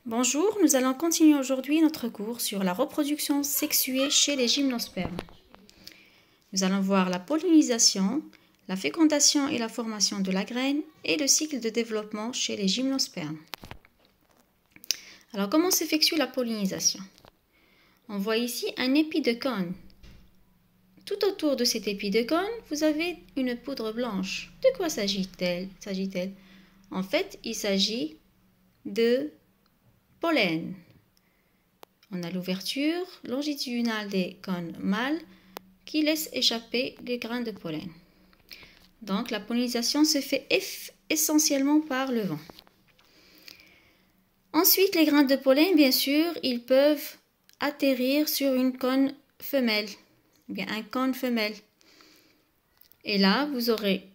Bonjour, nous allons continuer aujourd'hui notre cours sur la reproduction sexuée chez les gymnospermes. Nous allons voir la pollinisation, la fécondation et la formation de la graine et le cycle de développement chez les gymnospermes. Alors, comment s'effectue la pollinisation? On voit ici un épi de cône. Tout autour de cet épi de cône, vous avez une poudre blanche. De quoi s'agit-elle? En fait, il s'agit de pollen. On a l'ouverture longitudinale des cônes mâles qui laisse échapper les grains de pollen. Donc la pollinisation se fait essentiellement par le vent. Ensuite, les grains de pollen, bien sûr, ils peuvent atterrir sur une cône femelle, bien un cône femelle. Et là, vous aurez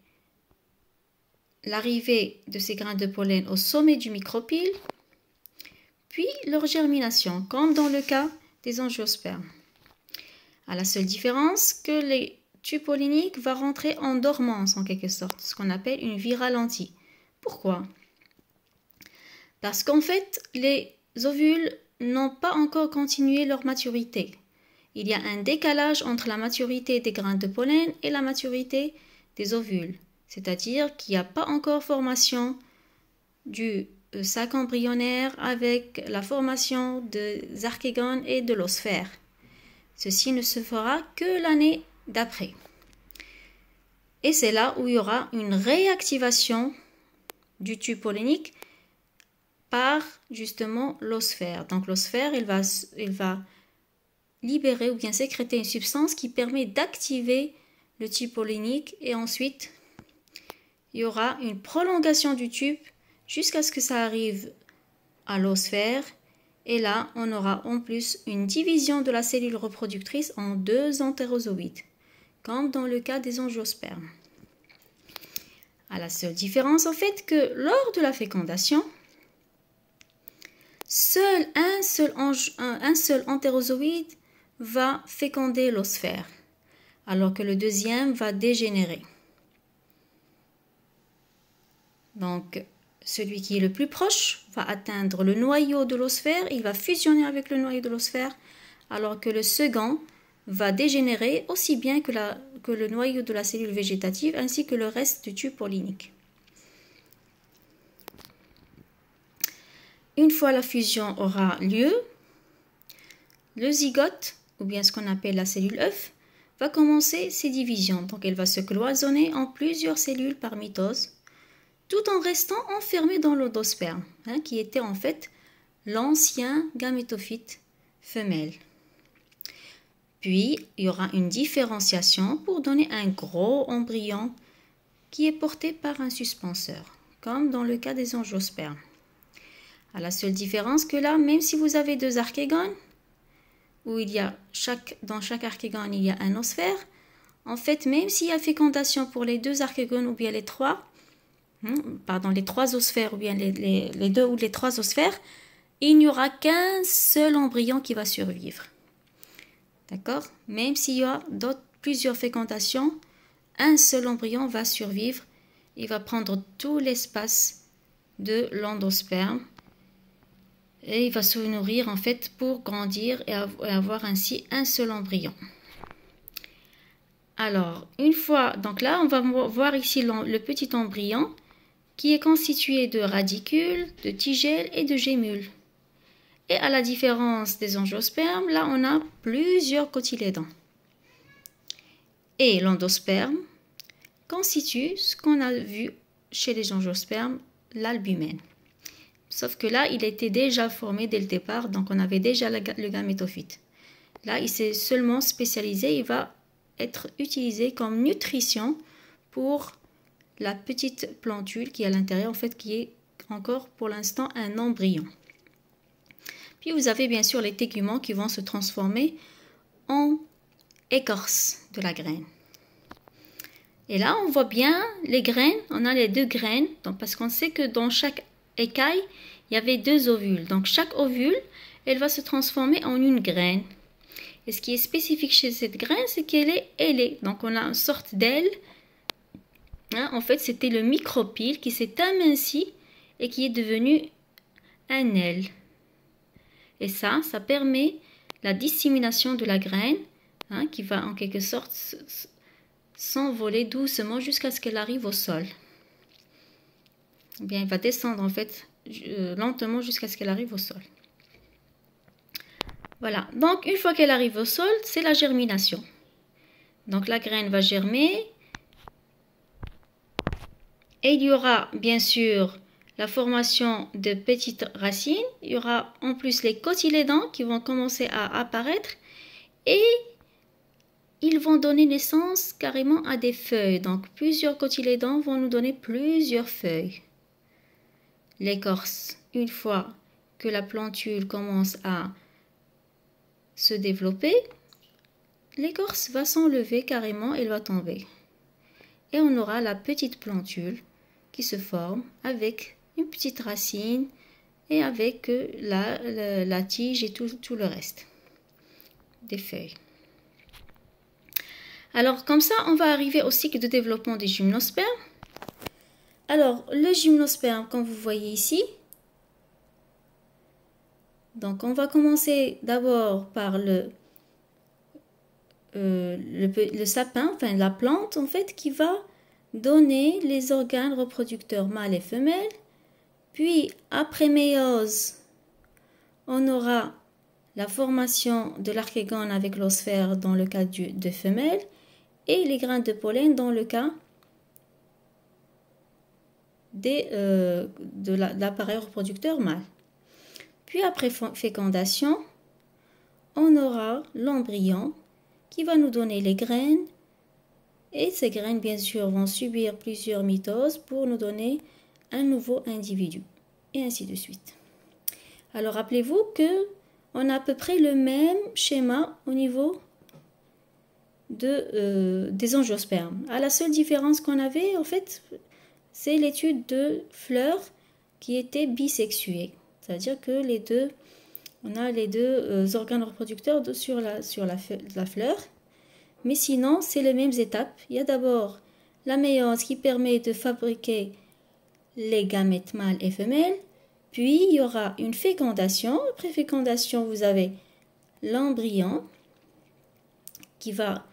l'arrivée de ces grains de pollen au sommet du micropyle, puis leur germination, comme dans le cas des angiospermes. À la seule différence que les tube pollinique va rentrer en dormance en quelque sorte, ce qu'on appelle une vie ralentie. Pourquoi? Parce qu'en fait, les ovules n'ont pas encore continué leur maturité. Il y a un décalage entre la maturité des grains de pollen et la maturité des ovules. C'est-à-dire qu'il n'y a pas encore formation du sac embryonnaire avec la formation des archégones et de l'osphère. Ceci ne se fera que l'année d'après. Et c'est là où il y aura une réactivation du tube pollinique par justement l'osphère. Donc l'osphère, il va libérer ou bien sécréter une substance qui permet d'activer le tube pollinique et ensuite il y aura une prolongation du tube jusqu'à ce que ça arrive à l'osphère. Et là, on aura en plus une division de la cellule reproductrice en deux entérozoïdes, comme dans le cas des angiospermes. À la seule différence, en fait, que lors de la fécondation, un seul entérozoïde va féconder l'osphère, alors que le deuxième va dégénérer. Donc, celui qui est le plus proche va atteindre le noyau de l'osphère, il va fusionner avec le noyau de l'osphère, alors que le second va dégénérer aussi bien que le noyau de la cellule végétative ainsi que le reste du tube pollinique. Une fois la fusion aura lieu, le zygote, ou bien ce qu'on appelle la cellule œuf, va commencer ses divisions. Donc elle va se cloisonner en plusieurs cellules par mitose, tout en restant enfermé dans l'endosperme, qui était en fait l'ancien gamétophyte femelle. Puis, il y aura une différenciation pour donner un gros embryon qui est porté par un suspenseur, comme dans le cas des angiospermes. À la seule différence que là, même si vous avez deux archégones, où dans chaque archégone il y a un osphère, en fait, même s'il y a fécondation pour les deux archégones ou bien les trois osphères ou bien les deux ou les trois osphères, il n'y aura qu'un seul embryon qui va survivre. D'accord? Même s'il y a plusieurs fécondations, un seul embryon va survivre. Il va prendre tout l'espace de l'endosperme et il va se nourrir en fait pour grandir et avoir ainsi un seul embryon. Alors, une fois, donc là, on va voir ici le petit embryon qui est constitué de radicules, de tigelles et de gémules. Et à la différence des angiospermes, là on a plusieurs cotylédons. Et l'endosperme constitue ce qu'on a vu chez les angiospermes, l'albumène. Sauf que là, il était déjà formé dès le départ, donc on avait déjà le gamétophyte. Là, il s'est seulement spécialisé, il va être utilisé comme nutrition pour la petite plantule qui est à l'intérieur, en fait, qui est encore pour l'instant un embryon. Puis vous avez bien sûr les téguments qui vont se transformer en écorce de la graine. Et là, on voit bien les graines, on a les deux graines, donc parce qu'on sait que dans chaque écaille, il y avait deux ovules. Donc chaque ovule, elle va se transformer en une graine. Et ce qui est spécifique chez cette graine, c'est qu'elle est ailée. Donc on a une sorte d'aile. En fait, c'était le micropyle qui s'est aminci et qui est devenu un aile. Et ça permet la dissémination de la graine, hein, qui va en quelque sorte s'envoler doucement jusqu'à ce qu'elle arrive au sol. Bien, elle va descendre en fait lentement jusqu'à ce qu'elle arrive au sol. Voilà, donc une fois qu'elle arrive au sol, c'est la germination. Donc la graine va germer et il y aura bien sûr la formation de petites racines. Il y aura en plus les cotylédons qui vont commencer à apparaître et ils vont donner naissance carrément à des feuilles. Donc plusieurs cotylédons vont nous donner plusieurs feuilles. L'écorce, une fois que la plantule commence à se développer, l'écorce va s'enlever carrément, elle va tomber. Et on aura la petite plantule qui se forme avec une petite racine et avec la tige et tout le reste des feuilles. Alors comme ça, on va arriver au cycle de développement des gymnospermes. Alors le gymnosperme, comme vous voyez ici, donc on va commencer d'abord par le sapin, enfin la plante en fait, qui va donner les organes reproducteurs mâles et femelles. Puis après méiose, on aura la formation de l'archégone avec l'osphère dans le cas de femelles et les grains de pollen dans le cas de l'appareil reproducteur mâle. Puis après fécondation, on aura l'embryon qui va nous donner les graines et ces graines bien sûr vont subir plusieurs mitoses pour nous donner un nouveau individu et ainsi de suite. Alors rappelez-vous que on a à peu près le même schéma au niveau des angiospermes. À la seule différence qu'on avait en fait, c'est l'étude de fleurs qui étaient bisexuées, c'est-à-dire que on a les deux organes reproducteurs sur la fleur. Mais sinon, c'est les mêmes étapes. Il y a d'abord la méiose qui permet de fabriquer les gamètes mâles et femelles. Puis, il y aura une fécondation. Après fécondation, vous avez l'embryon qui va,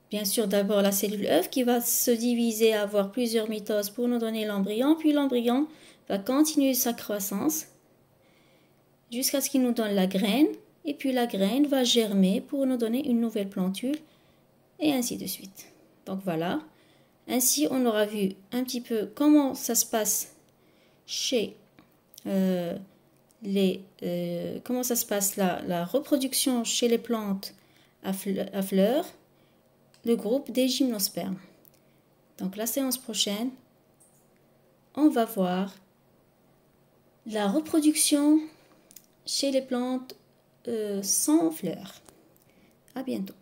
bien sûr, d'abord la cellule œuf qui va se diviser, avoir plusieurs mitoses pour nous donner l'embryon. Puis, l'embryon va continuer sa croissance jusqu'à ce qu'il nous donne la graine. Et puis, la graine va germer pour nous donner une nouvelle plantule. Et ainsi de suite. Donc voilà. Ainsi, on aura vu un petit peu comment ça se passe chez comment ça se passe la reproduction chez les plantes à fleurs, le groupe des gymnospermes. Donc la séance prochaine, on va voir la reproduction chez les plantes sans fleurs. À bientôt.